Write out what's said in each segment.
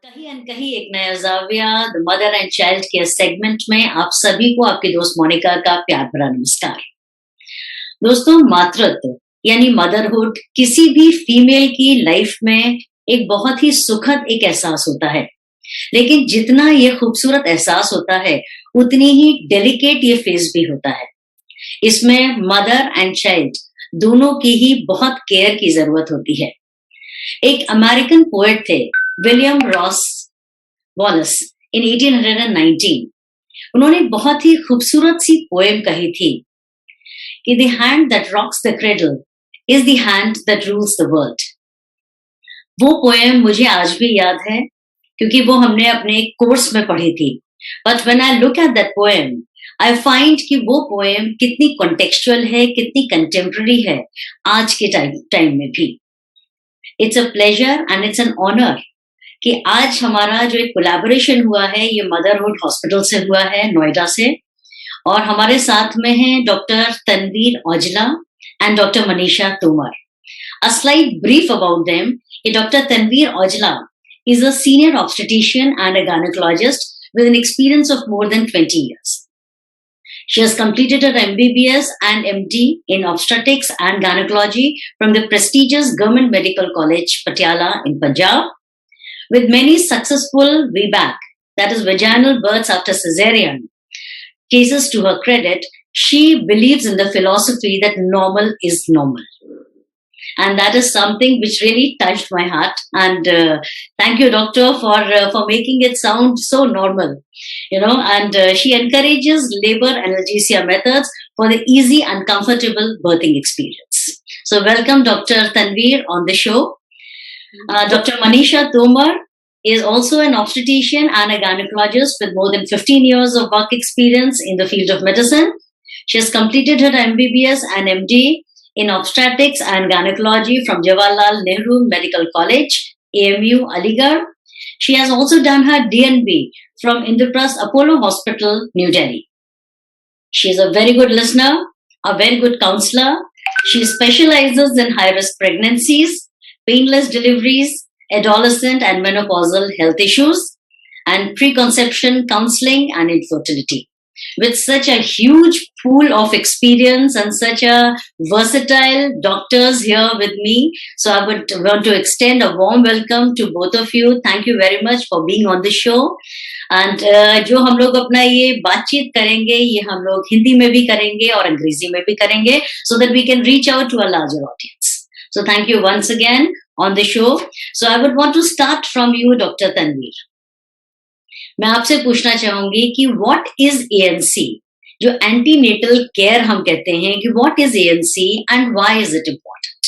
कहीं न कहीं एक नया ज़ाविया the mother and child care segment में आप सभी को आपकी दोस्त मोनिका का प्यार भरा नमस्कार। दोस्तों, मातृत्व यानी मदरहुड किसी भी फीमेल की लाइफ में एक बहुत ही सुखद एक एहसास होता है। लेकिन जितना ये खूबसूरत एहसास होता है, उतनी ही डेलिकेट ये फेज़ भी होता है। इसमें मदर एंड चाइल्ड दोनों की ही बहुत केयर की ज़रूरत होती है। एक अमेरिकन पोएट थे, विलियम रॉस वॉलस इन 1819। उन्होंने बहुत ही खूबसूरत सी पोएम कही थी कि the hand that rocks the cradle is the hand that rules the world. वो पोएम मुझे आज भी याद है क्योंकि वो हमने अपने कोर्स में पढ़ी थी। But when I look at that poem, I find कि वो पोएम कितनी कॉन्टेक्चुअल है, कितनी कंटेम्पररी है आज के टाइम में भी। It's a pleasure and it's an honour कि आज हमारा जो एक कोलैबोरेशन हुआ है, ये मदरहुड हॉस्पिटल से हुआ है, नोएडा से। और हमारे साथ में हैं doctor Tanveer Aujla and doctor Manisha Tomar. A slight brief about them. Dr. Tanveer Aujla is a senior obstetrician and a gynecologist with an experience of more than 20 years. She has completed her MBBS and MD in obstetrics and gynecology from the prestigious Government Medical College, Patiala in Punjab. With many successful VBAC, that is vaginal births after cesarean, cases to her credit, she believes in the philosophy that normal is normal. And that is something which really touched my heart. And thank you, doctor, for making it sound so normal, you know. And she encourages labor analgesia methods for the easy and comfortable birthing experience. So welcome, Dr. Tanveer, on the show. Dr. Manisha Tomar is also an obstetrician and a gynecologist with more than 15 years of work experience in the field of medicine. She has completed her MBBS and MD in obstetrics and gynecology from Jawaharlal Nehru Medical College, AMU, Aligarh. She has also done her DNB from Indraprasth Apollo Hospital, New Delhi. She is a very good listener, a very good counselor. She specializes in high-risk pregnancies, painless deliveries, adolescent and menopausal health issues, and preconception counseling and infertility. With such a huge pool of experience and such a versatile doctors here with me, so I would want to extend a warm welcome to both of you. Thank you very much for being on the show. And जो हम लोग अपना ये बातचीत करेंगे, ये हम लोग हिंदी में भी करेंगे और अंग्रेजी में भी करेंगे, so that we can reach out to a larger audience. So thank you once again on the show. So I would want to start from you, Dr. Tanveer. मैं आपसे पूछना चाहूंगी कि व्हाट इज एएनसी, जो antenatal care हम कहते हैं, कि what is ANC and why is it important?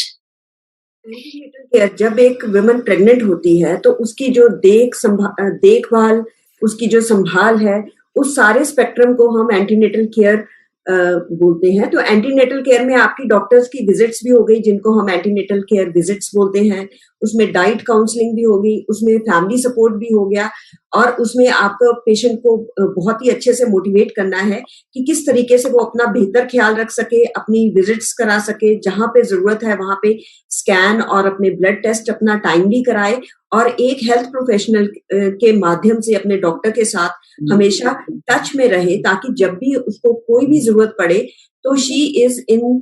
Antenatal care, जब एक वुमन प्रेग्नेंट होती है तो उसकी जो देखभाल, उसकी जो संभाल है, उस सारे स्पेक्ट्रम को हम एंटीनेटल केयर बोलते हैं। तो एंटीनेटल केयर में आपकी डॉक्टर्स की विजिट्स भी हो गई, जिनको हम एंटीनेटल केयर विजिट्स बोलते हैं। उसमें डाइट काउंसलिंग भी हो गई, उसमें फैमिली सपोर्ट भी हो गया, और उसमें आपको पेशेंट को बहुत ही अच्छे से मोटिवेट करना है कि किस तरीके से वो अपना बेहतर ख्याल रख सके, अपनी विजिट्स करा सके, जहां पे जरूरत है वहां पे स्कैन और अपने ब्लड टेस्ट अपना टाइमली कराए, और एक हेल्थ प्रोफेशनल के माध्यम से अपने डॉक्टर के साथ हमेशा टच में रहे, ताकि जब भी उसको कोई भी जरूरत पड़े तो she is in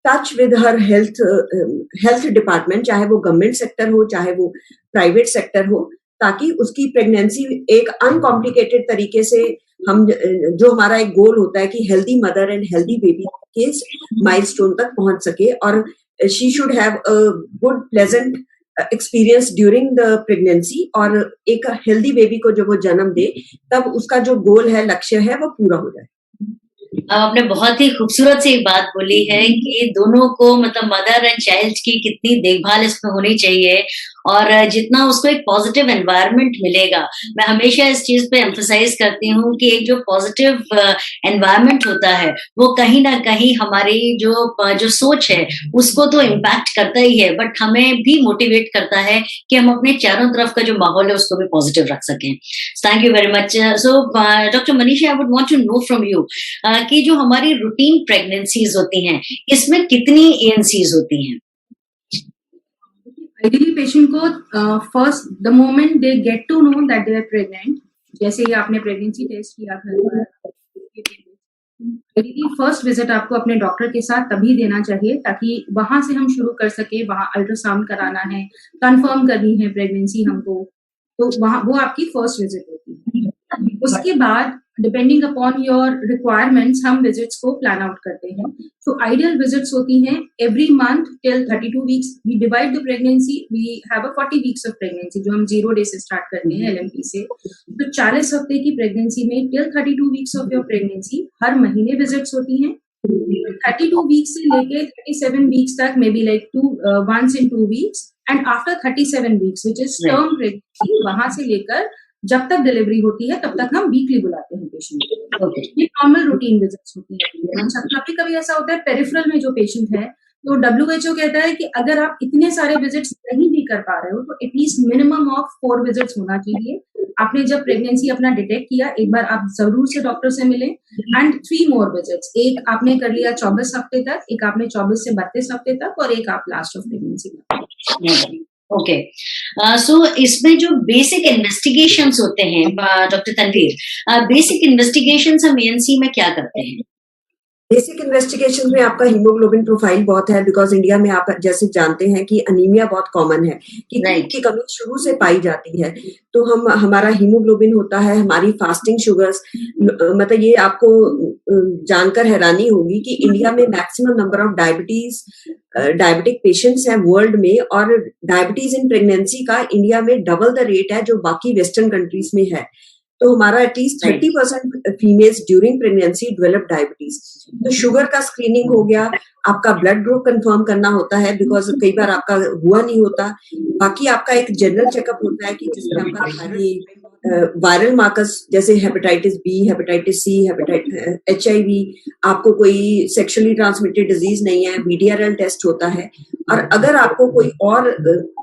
touch with her health department, चाहे वो गवर्नमेंट सेक्टर हो चाहे वो प्राइवेट सेक्टर हो, ताकि उसकी प्रेगनेंसी एक अनकॉम्प्लिकेटेड तरीके से हम, जो हमारा एक गोल होता है कि healthy mother and healthy baby के माइलस्टोन तक पहुंच सके, और she should have a good pleasant experience during the pregnancy, और एक हेल्दी बेबी को जब वो जन्म दे तब उसका जो गोल है, लक्ष्य है, वो पूरा हो जाए। आपने बहुत ही खूबसूरत सी एक बात बोली है कि दोनों को, मतलब मदर एंड चाइल्ड की कितनी देखभाल इसमें होनी चाहिए, और जितना उसको एक पॉजिटिव एनवायरनमेंट मिलेगा। मैं हमेशा इस चीज पे एम्फसाइज करती हूँ कि एक जो पॉजिटिव एनवायरनमेंट होता है, वो कहीं ना कहीं हमारी जो सोच है उसको तो इम्पैक्ट करता ही है, बट हमें भी मोटिवेट करता है कि हम अपने चारों तरफ का जो माहौल है उसको भी पॉजिटिव रख सकें। Thank you very much. So doctor Manisha, I would want to know from you कि जो हमारी रूटीन प्रेगनेंसीज होती हैं, इसमें कितनी एएनसीज होती हैं? आइडियली पेशेंट को first the moment they get to know that they are pregnant, जैसे ही आपने प्रेगनेंसी टेस्ट किया घर पर, आइडियली फर्स्ट विजिट आपको अपने डॉक्टर के साथ तभी देना चाहिए ताकि वहां से हम शुरू कर सके। वहां अल्ट्रासाउंड कराना है, कंफर्म करनी है प्रेगनेंसी हमको, तो वहां वो आपकी फर्स्ट विजिट होती है। उसके बाद डिपेंडिंग अपॉन योर रिक्वायरमेंट्स हम विजिट्स को प्लान आउट करते हैं। तो आइडियल विजिट्स होती हैं every month till 32 weeks. We divide the pregnancy, we have a 40 weeks of pregnancy जो हम 0 डे से स्टार्ट करते हैं LMP से। तो 40 हफ्ते की प्रेगनेंसी में till 32 weeks of your pregnancy हर महीने विजिट्स होती हैं। 32 वीक्स से लेके 37 वीक्स तक may be like once in 2 weeks, and after 37 weeks which is term pregnancy, वहां से लेकर जब तक डिलीवरी होती है तब तक हम वीकली बुलाते हैं पेशेंट को। ये नॉर्मल रूटीन विजिट्स होती है। कभी कभी ऐसा होता है पेरिफेरल में जो पेशेंट है, तो WHO कहता है कि अगर आप इतने सारे विजिट्स नहीं भी कर पा रहे हो तो एटलीस्ट मिनिमम ऑफ 4 विजिट्स होना चाहिए। आपने जब प्रेगनेंसी अपना डिटेक्ट किया, एक बार आप जरूर से डॉक्टर से मिलें, एंड 3 मोर विजिट्स, एक आपने कर लिया 24 हफ्ते तक, एक आपने 24 से 32 हफ्ते तक, और एक आप लास्ट ऑफ प्रेगनेंसी में। ओके, सो इसमें जो बेसिक इन्वेस्टिगेशंस होते हैं डॉक्टर तनवीर, बेसिक इन्वेस्टिगेशंस हम ANC में क्या करते हैं? बेसिक इन्वेस्टिगेशन में आपका हीमोग्लोबिन प्रोफाइल बहुत है, बिकॉज इंडिया में आप जैसे जानते हैं कि अनीमिया बहुत कॉमन है, कि खून की कमी शुरू से पाई जाती है। तो हमारा हीमोग्लोबिन होता है, हमारी फास्टिंग शुगर्स, मतलब ये आपको जानकर हैरानी होगी कि इंडिया में maximum number of diabetic patients हैं वर्ल्ड में, और डायबिटीज इन प्रेगनेंसी का इंडिया में डबल द रेट है जो बाकी वेस्टर्न कंट्रीज में है। तो हमारा at least 30% females during pregnancy develop diabetes. तो शुगर का स्क्रीनिंग हो गया, आपका ब्लड ग्रुप कंफर्म करना होता है, बिकॉज कई बार आपका हुआ नहीं होता। बाकी आपका एक जनरल चेकअप होता है कि जिसमें आपका वायरल मार्कर्स जैसे hepatitis B, hepatitis C, HIV, आपको कोई सेक्सुअली ट्रांसमिटेड डिजीज नहीं है, VDRL टेस्ट होता है। और अगर आपको कोई और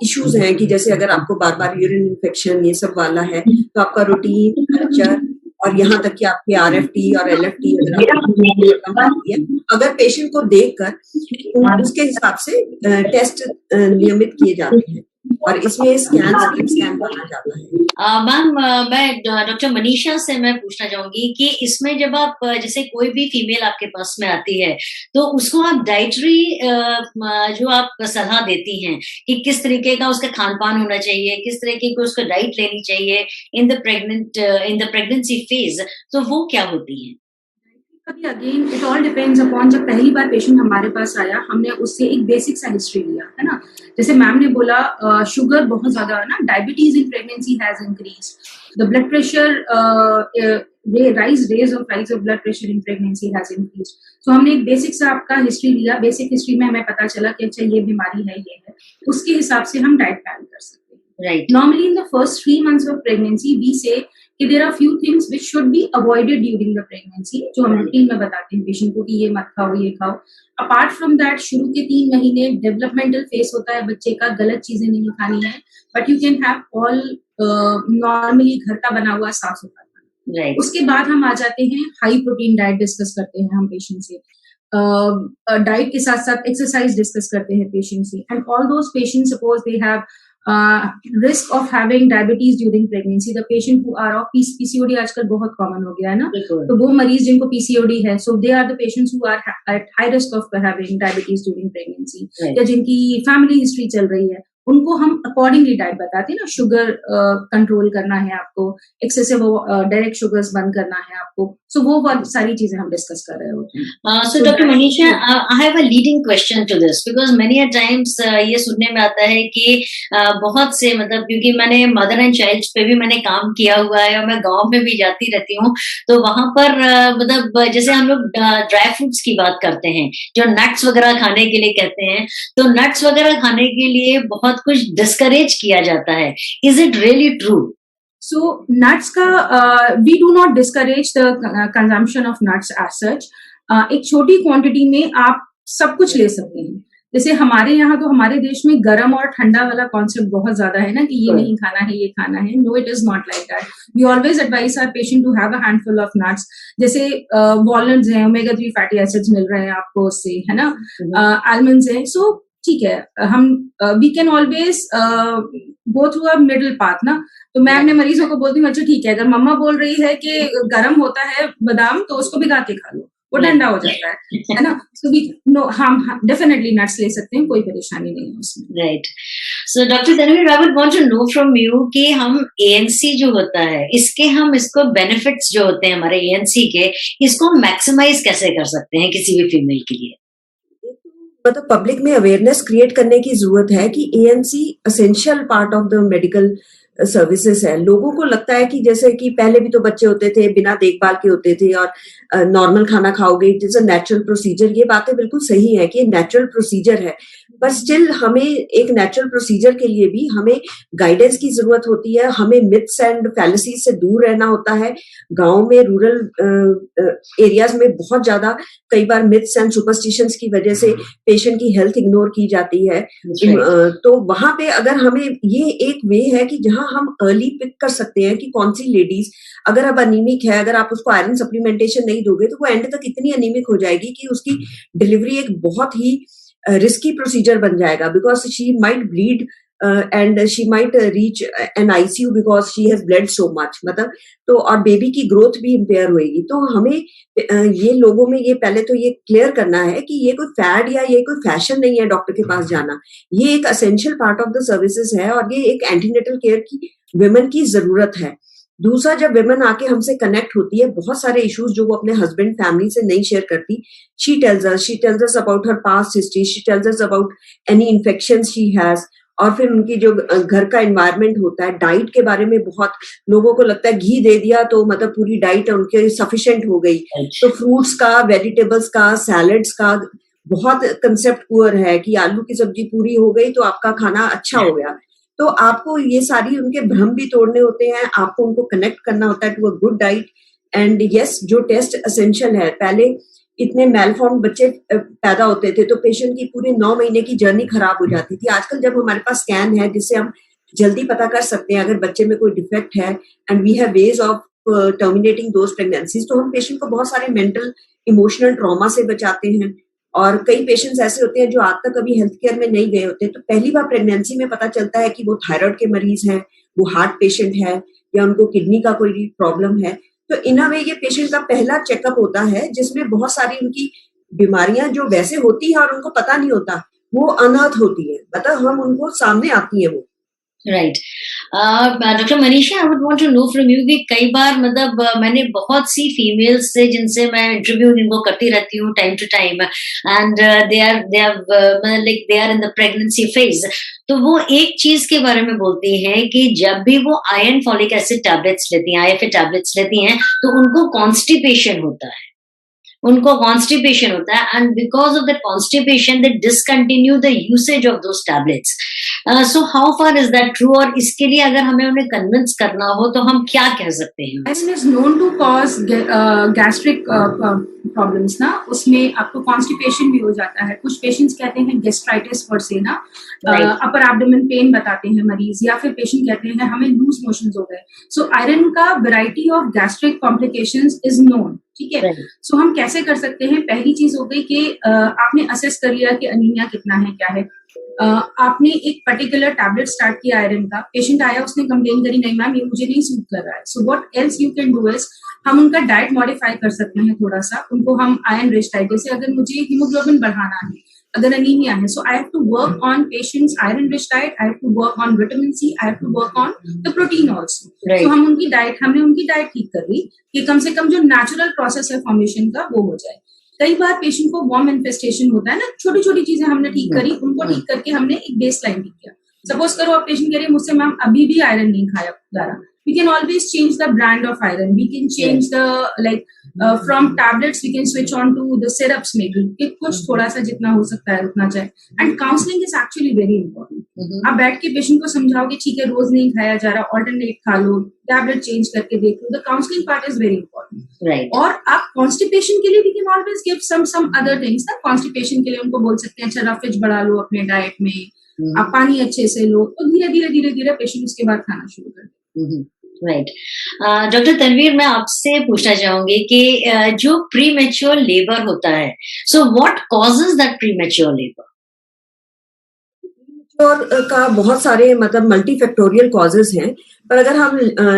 इश्यूज हैं कि जैसे अगर आपको बार बार यूरिन इन्फेक्शन ये सब वाला है, तो आपका रूटीन कल्चर और यहाँ तक कि आपके RFT और LFT अगर पेशेंट को देखकर उसके हिसाब से टेस्ट नियमित किए जाते हैं, और इसमें स्कैन माना जाता है। मैम, मैं डॉक्टर मनीषा से मैं पूछना चाहूंगी कि इसमें जब आप जैसे कोई भी फीमेल आपके पास में आती है तो उसको आप डाइटरी जो आप सलाह देती हैं कि किस तरीके का उसका खान पान होना चाहिए, किस तरीके की उसको डाइट लेनी चाहिए इन द प्रेगनेंसी फेज, तो वो क्या होती है? अभी again it all depends upon, जब पहली बार पेशेंट हमारे पास आया हमने उससे एक बेसिक सा हिस्ट्री लिया, है ना। जैसे मैम ने बोला शुगर बहुत ज्यादा है ना, diabetes in pregnancy has increased, the blood pressure rise of blood pressure in pregnancy has increased. So हमने एक बेसिक सा आपका हिस्ट्री लिया, बेसिक हिस्ट्री में हमें पता चला कि अच्छा ये बीमारी है, ये है, उसके हिसाब से हम डाइट प्लान कर सकते हैं। Right. Normally in the first 3 months of pregnancy we say कि there are few things which should be avoided during the pregnancy, जो हम रूटीन में बताते हैं पेशेंट को कि ये मत खाओ, ये खाओ। अपार्ट फ्रॉम दैट, शुरू के 3 महीने डेवलपमेंटल फेस होता है बच्चे का, गलत चीजें नहीं खानी है, but you can have all normally घर का बना हुआ साफ सुथरा खाना। राइट। उसके बाद हम आ जाते हैं हाई प्रोटीन डाइट डिस्कस करते हैं हम पेशेंट से, डाइट के साथ साथ एक्सरसाइज डिस्कस करते हैं पेशेंट से, and all those patient suppose they have risk of having diabetes during pregnancy, the patient who are of PCOD आजकल बहुत कॉमन हो गया है ना, तो वो मरीज जिनको PCOD है, so they are the patients who are at high risk of having diabetes during pregnancy, या जिनकी फैमिली हिस्ट्री चल रही है, उनको हम अकॉर्डिंगली डाइट बताते हैं ना। शुगर कंट्रोल करना है आपको, एक्सेसिव डायरेक्ट शुगर्स बंद करना है आपको, सो वो सारी चीजें हम डिस्कस कर रहे होते हैं। So Dr. Manisha, I have a leading question to this because many a times ये सुनने में आता है कि बहुत से, मतलब क्योंकि मैंने मदर एंड चाइल्ड पे भी मैंने काम किया हुआ है और मैं गांव में भी जाती रहती हूँ, तो वहां पर मतलब जैसे हम लोग ड्राई फ्रूट्स की बात करते हैं, जो नट्स वगैरह खाने के लिए कहते हैं, तो नट्स वगैरह खाने के लिए बहुत कुछ डिस्करेज किया जाता है। Is it really true? So nuts का we do not discourage the consumption of nuts as such. एक छोटी क्वांटिटी में आप सब कुछ ले सकते हैं। जैसे हमारे यहाँ तो हमारे देश में गरम और ठंडा वाला कॉन्सेप्ट बहुत ज्यादा है ना, कि ये नहीं खाना है, ये खाना है। No, it is not like that. We always advise our patient to have a handful of nuts. जैसे वॉलनट्स हैं, ओमेगा 3 फैटी एसिड्स मिल रहे हैं आपको उससे, है ना, आलमंड्स हैं। सो ठीक है, हम we can always go through a middle path ना। तो मैं अपने मरीजों को बोलती हूँ, अच्छा ठीक है, अगर मम्मा बोल रही है कि गर्म होता है बादाम तो उसको भिगा के खा लो, वो ठंडा हो जाता है ना। सो वी नो, हम डेफिनेटली नट्स ले सकते हैं, कोई परेशानी नहीं है उसमें। Right. So doctor Tanveer, I would want to know from you कि हम एएनसी जो होता है, इसके हम इसको बेनिफिट्स जो होते हैं हमारे एएनसी के, इसको मैक्सिमाइज कैसे कर सकते हैं किसी भी फीमेल के लिए? मतलब पब्लिक में अवेयरनेस क्रिएट करने की जरूरत है कि ANC essential part of the medical services है। लोगों को लगता है कि जैसे कि पहले भी तो बच्चे होते थे, बिना देखभाल के होते थे, और नॉर्मल खाना खाओगे, it is a natural procedure. ये बातें बिल्कुल सही है कि नेचुरल प्रोसीजर है, पर स्टिल हमें एक नेचुरल प्रोसीजर के लिए भी हमें गाइडेंस की जरूरत होती है। हमें मिथ्स एंड फैलेसीज से दूर रहना होता है। गांव में, रूरल एरियाज में बहुत ज्यादा कई बार मिथ्स एंड सुपरस्टिशंस की वजह से पेशेंट की हेल्थ इग्नोर की जाती है। तो वहां पे अगर हमें, ये एक वे है कि जहां हम अर्ली पिक कर सकते हैं कि कौन सी लेडीज, अगर अब अनीमिक है, अगर आप उसको आयरन सप्लीमेंटेशन नहीं दोगे तो वो एंड तक इतनी अनीमिक हो जाएगी कि उसकी डिलीवरी एक बहुत ही रिस्की प्रोसीजर बन जाएगा, because she might bleed and she might reach an ICU because she has blood so much. मतलब तो, और बेबी की ग्रोथ भी इम्पेयर होएगी। तो हमें ये लोगों में ये पहले तो ये क्लियर करना है कि ये कोई फैड या ये कोई फैशन नहीं है डॉक्टर के पास जाना। ये एक essential part of the services है, और ये एक एंटीनेटल केयर की विमेन की जरूरत है। दूसरा, जब विमेन आके हमसे कनेक्ट होती है, बहुत सारे इश्यूज जो वो अपने हस्बैंड फैमिली से नहीं शेयर करती, she tells us about her past history, she tells us about any infection she has. और फिर उनकी जो घर का एनवायरनमेंट होता है, डाइट के बारे में बहुत लोगों को लगता है घी दे दिया तो मतलब पूरी डाइट उनके सफिशिएंट हो गई। तो फ्रूट्स का, वेजिटेबल्स का, सैलड्स का बहुत कंसेप्ट पुअर है कि आलू की सब्जी पूरी हो गई तो आपका खाना अच्छा हो गया। तो आपको ये सारी उनके भ्रम भी तोड़ने होते हैं, आपको उनको कनेक्ट करना होता है to a good diet. And yes, जो टेस्ट एसेंशियल है, पहले इतने मेलफॉर्म बच्चे पैदा होते थे तो पेशेंट की पूरे 9 महीने की जर्नी खराब हो जाती थी। आजकल जब हमारे पास स्कैन है जिससे हम जल्दी पता कर सकते हैं अगर बच्चे में कोई डिफेक्ट है, and we have ways of terminating those pregnancies, तो हम पेशेंट को बहुत सारे मेंटल इमोशनल ट्रॉमा से बचाते हैं। और कई पेशेंट्स ऐसे होते हैं जो आज तक कभी हेल्थ केयर में नहीं गए होते, तो पहली बार प्रेगनेंसी में पता चलता है कि वो थायराइड के मरीज हैं, वो हार्ट पेशेंट है, या उनको किडनी का कोई प्रॉब्लम है। तो इन अ वे ये पेशेंट का पहला चेकअप होता है जिसमें बहुत सारी उनकी बीमारियां जो वैसे होती है और उनको पता नहीं होता, वो अनर्थ होती है, मतलब हम उनको सामने आती है वो। Right. Doctor Manisha, I would want to know from you कि कई बार मतलब मैंने बहुत सी फीमेल्स से जिनसे मैं इंटरव्यू इनको करती रहती हूँ time to time, and they are in the pregnancy phase. तो वो एक चीज के बारे में बोलती हैं कि जब भी वो आयरन फॉलिक एसिड टैबलेट्स लेती हैं, आईएफए टैबलेट्स लेती हैं, तो उनको कॉन्स्टिपेशन होता है, उनको कॉन्स्टिपेशन होता है, and because of that constipation they discontinue the usage of those tablets. So how far is that true? और इसके लिए अगर हमें उन्हें कन्विंस करना हो तो हम क्या कह सकते हैं? Iron is known to cause gastric problems ना, उसमें आपको कॉन्स्टिपेशन भी हो जाता है। कुछ पेशेंट्स कहते हैं गेस्ट्राइटिस पर से ना, अपर एब्डोमेन पेन बताते हैं मरीज, या फिर पेशेंट कहते हैं हमें लूज मोशंस हो गए। सो आयरन का variety of gastric complications is known, ठीक है। सो हम कैसे कर सकते हैं? पहली चीज हो गई कि आपने असेस कर लिया कि अनीमिया कितना है, क्या है। आपने एक पर्टिकुलर टैबलेट स्टार्ट किया आयरन का, पेशेंट आया, उसने कंप्लेन करी, नहीं मैम ये मुझे नहीं सूट कर रहा है। So what else you can do is, हम उनका डाइट मॉडिफाई कर सकते हैं थोड़ा सा, उनको हम आयरन रिच डाइट, जैसे अगर मुझे हीमोग्लोबिन बढ़ाना है, अगर अनीमिया है, so I have to work on patients iron rich diet, I have to work on vitamin C, I have to work on the protein also. तो हमने उनकी डाइट ठीक कर ली कि कम से कम जो नेचुरल प्रोसेस है फॉर्मेशन का वो हो जाए। कई बार पेशेंट को वॉर्म इन्फेस्टेशन होता है ना, छोटी छोटी चीजें हमने ठीक करी, उनको ठीक करके हमने एक बेस लाइन ठीक किया। सपोज करो आप पेशेंट कह रहे हैं मुझसे मैम अभी भी आयरन नहीं खाया जा रहा, we can always change the brand of iron, we can change the from tablets we can switch on to the syrups maybe, कि कुछ थोड़ा सा जितना हो सकता है उतना चाहे। And counselling is actually very important. आप बैठ के पेशेंट को समझाओगे ठीक है रोज नहीं खाया जा रहा, ऑल्टरनेट खा लो, टैबलेट चेंज करके देख लो, the counselling part is very important. और आप कॉन्स्टिपेशन के लिए भी can always give some other things ना। कॉन्स्टिपेशन के लिए उनको बोल सकते हैं अच्छा रफेज बढ़ा लो अपने डाइट में, आप पानी अच्छे से लो, तो धीरे धीरे पेशेंट उसके बाद खाना शुरू कर दे। राइट। डॉक्टर तनवीर, मैं आपसे पूछना चाहूंगी कि जो प्रीमेच्योर लेबर होता है, so what causes that premature labour? और का बहुत सारे मतलब मल्टीफैक्टोरियल कॉजेज हैं, पर अगर हम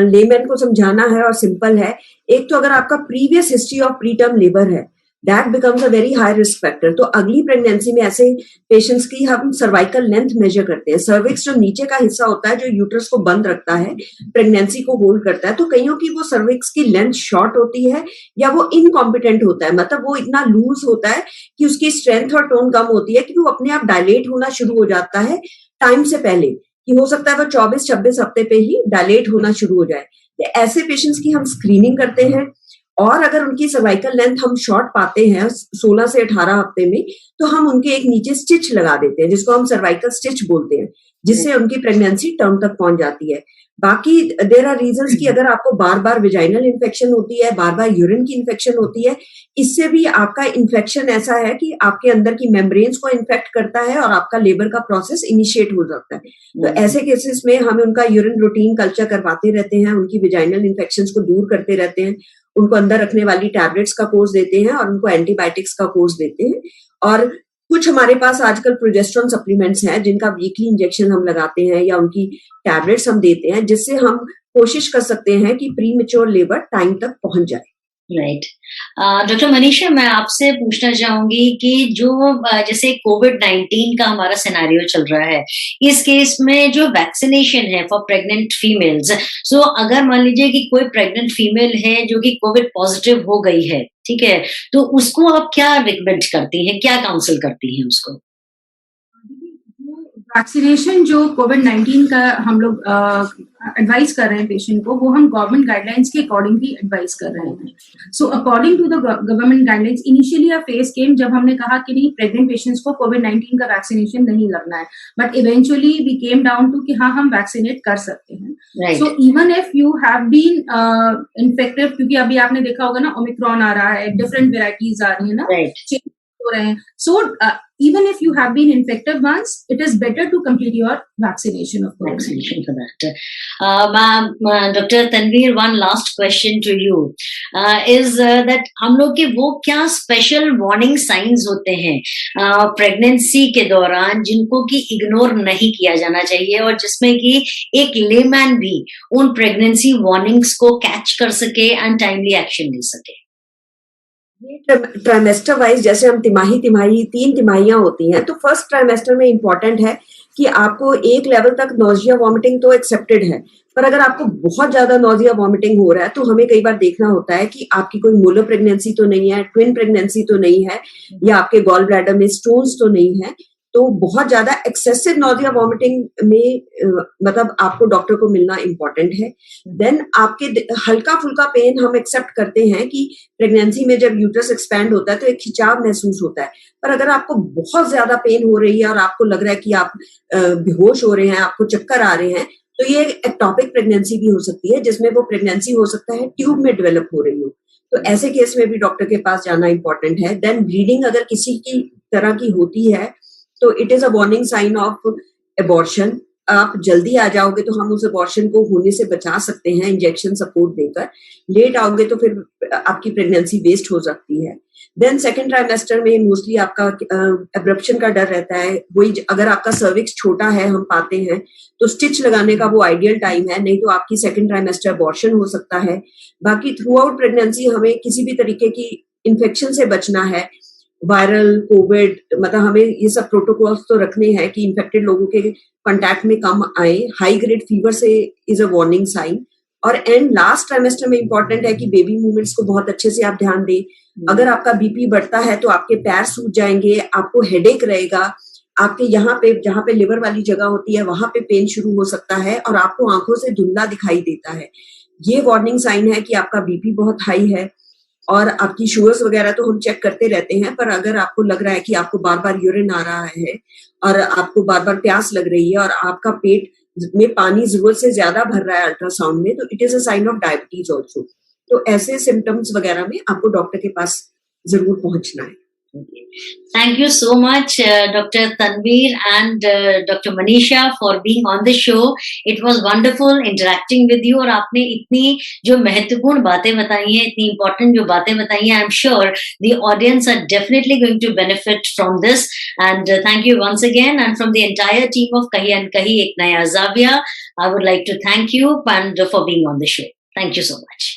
लेमैन को समझाना है और सिंपल है, एक तो अगर आपका previous history of pre term labour है, that becomes a very high risk factor. तो अगली प्रेगनेंसी में ऐसे पेशेंट्स की हम सर्वाइकल लेंथ मेजर करते हैं। सर्विक्स जो नीचे का हिस्सा होता है, जो यूट्रस को बंद रखता है, प्रेगनेंसी को होल्ड करता है, तो कईयों की वो सर्विक्स की लेंथ शॉर्ट होती है या वो इनकॉम्पिटेंट होता है, मतलब वो इतना लूज होता है कि उसकी स्ट्रेंथ और टोन कम होती है कि वो अपने आप डायलेट होना शुरू हो जाता है टाइम से पहले, कि हो सकता है वो 24-26 हफ्ते पे ही डायलेट होना शुरू हो जाए। तो ऐसे पेशेंट्स की हम स्क्रीनिंग करते हैं, और अगर उनकी सर्वाइकल लेंथ हम शॉर्ट पाते हैं 16 से 18 हफ्ते में, तो हम उनके एक नीचे स्टिच लगा देते हैं, जिसको हम सर्वाइकल स्टिच बोलते हैं, जिससे उनकी प्रेगनेंसी टर्म तक पहुंच जाती है। बाकी देयर आर रीजंस कि अगर आपको बार बार विजाइनल इन्फेक्शन होती है, बार बार यूरिन की इन्फेक्शन होती है, इससे भी आपका इन्फेक्शन ऐसा है कि आपके अंदर की मेम्ब्रेन्स को इन्फेक्ट करता है और आपका लेबर का प्रोसेस इनिशिएट हो जाता है। तो ऐसे केसेस में हम उनका यूरिन रूटीन कल्चर करवाते रहते हैं, उनकी विजाइनल इन्फेक्शंस को दूर करते रहते हैं, उनको अंदर रखने वाली टैबलेट्स का कोर्स देते हैं और उनको एंटीबायोटिक्स का कोर्स देते हैं। और कुछ हमारे पास आजकल प्रोजेस्टेरोन सप्लीमेंट्स हैं, जिनका वीकली इंजेक्शन हम लगाते हैं या उनकी टैबलेट्स हम देते हैं, जिससे हम कोशिश कर सकते हैं कि प्री मैच्योर लेबर टाइम तक पहुंच जाए। राइट। डॉक्टर मनीषा, मैं आपसे पूछना चाहूंगी कि जो जैसे कोविड-19 का हमारा सिनेरियो चल रहा है, इस केस में जो वैक्सीनेशन है फॉर प्रेग्नेंट फीमेल्स, सो अगर मान लीजिए कि कोई प्रेग्नेंट फीमेल है जो कि कोविड पॉजिटिव हो गई है, ठीक है, तो उसको आप क्या रिकमेंड करती हैं, क्या काउंसल करती हैं उसको? वैक्सीनेशन जो कोविड-19 का हम लोग एडवाइस कर रहे हैं पेशेंट को, वो हम गवर्नमेंट गाइडलाइंस के अकॉर्डिंग ही एडवाइस कर रहे हैं। So according to the government guidelines, initially a phase came जब हमने कहा कि नहीं, प्रेग्नेंट पेशेंट्स को कोविड-19 का वैक्सीनेशन नहीं लगना है, but eventually we came down to कि हाँ, हम वैक्सीनेट कर सकते हैं। Right. So even if you have been infected, क्योंकि अभी आपने देखा होगा ना, ओमिक्रॉन आ रहा है, डिफरेंट वेराइटीज आ रही है ना, राइट। चेंज हो रहे हैं। सो even if you have been infected once, it is better to complete your vaccination of COVID-19. Vaccination for that. Ma'am, Dr. Tanveer, one last question to you is that हम लोग के वो क्या special warning science होते हैं pregnancy के दौरान, जिनको कि इग्नोर नहीं किया जाना चाहिए और जिसमें कि एक लेमैन भी उन प्रेगनेंसी वार्निंग्स को कैच कर सके एंड टाइमली एक्शन ले सके? ट्राइमेस्टर वाइज जैसे हम तिमाही 3 तिमाहियां होती हैं, तो फर्स्ट ट्राइमेस्टर में इंपॉर्टेंट है कि आपको एक लेवल तक नोजिया वॉमिटिंग तो एक्सेप्टेड है, पर अगर आपको बहुत ज्यादा नोजिया वॉमिटिंग हो रहा है, तो हमें कई बार देखना होता है कि आपकी कोई मोलर प्रेगनेंसी तो नहीं है, ट्विन प्रेगनेंसी तो नहीं है, या आपके गॉल ब्लैडर में स्टोन्स तो नहीं है। तो बहुत ज्यादा एक्सेसिव नोजिया वॉमिटिंग में मतलब आपको डॉक्टर को मिलना इंपॉर्टेंट है। देन आपके हल्का फुल्का पेन हम एक्सेप्ट करते हैं कि प्रेगनेंसी में जब यूट्रस एक्सपैंड होता है तो एक खिंचाव महसूस होता है, पर अगर आपको बहुत ज्यादा पेन हो रही है और आपको लग रहा है कि आप बेहोश हो रहे हैं, आपको चक्कर आ रहे हैं, तो ये एक्टोपिक प्रेगनेंसी भी हो सकती है, जिसमें वो प्रेगनेंसी हो सकता है ट्यूब में डेवलप हो रही हो। तो ऐसे केस में भी डॉक्टर के पास जाना इंपॉर्टेंट है। देन ब्लीडिंग अगर किसी की तरह की होती है, तो it is a warning sign of abortion. आप जल्दी आ जाओगे तो हम उस एबॉर्शन को होने से बचा सकते हैं इंजेक्शन सपोर्ट देकर। लेट आओगे तो फिर आपकी प्रेगनेंसी वेस्ट हो सकती है। देन सेकेंड ट्राइमेस्टर में मोस्टली आपका एब्रप्शन का डर रहता है। वही अगर आपका सर्विक्स छोटा है, हम पाते हैं, तो स्टिच लगाने का वो आइडियल टाइम है, नहीं तो आपकी सेकेंड ट्राइमेस्टर एबॉर्शन हो सकता है। बाकी थ्रू आउट प्रेगनेंसी हमें किसी भी तरीके की इन्फेक्शन से बचना है, वायरल, कोविड, मतलब हमें ये सब प्रोटोकॉल्स तो रखने हैं कि इन्फेक्टेड लोगों के कांटेक्ट में कम आए। हाई ग्रेड फीवर से इज अ वार्निंग साइन। और एंड लास्ट ट्राइमेस्टर में इंपॉर्टेंट है कि बेबी मूवमेंट्स को बहुत अच्छे से आप ध्यान दें। अगर आपका बीपी बढ़ता है तो आपके पैर सूज जाएंगे, आपको हेडेक रहेगा, आपके यहाँ पे जहाँ पे लिवर वाली जगह होती है वहां पे पेन शुरू हो सकता है और आपको आंखों से धुंधला दिखाई देता है। ये वार्निंग साइन है कि आपका बीपी बहुत हाई है। और आपकी शुगर्स वगैरह तो हम चेक करते रहते हैं, पर अगर आपको लग रहा है कि आपको बार बार यूरिन आ रहा है और आपको बार बार प्यास लग रही है और आपका पेट में पानी जरूरत से ज्यादा भर रहा है अल्ट्रासाउंड में, तो it is a sign of diabetes also. तो ऐसे सिम्टम्स वगैरह में आपको डॉक्टर के पास जरूर पहुंचना है। Thank you so much, Dr. Tanveer and Dr. Manisha for being on the show. It was wonderful interacting with you और आपने इतनी जो महत्वपूर्ण बातें बताई हैं, इतनी important जो बातें बताई हैं, I'm sure the audience are definitely going to benefit from this. And thank you once again. And from the entire team of Kahi and Kahi Ek Naya Zaviya, I would like to thank you and for being on the show. Thank you so much.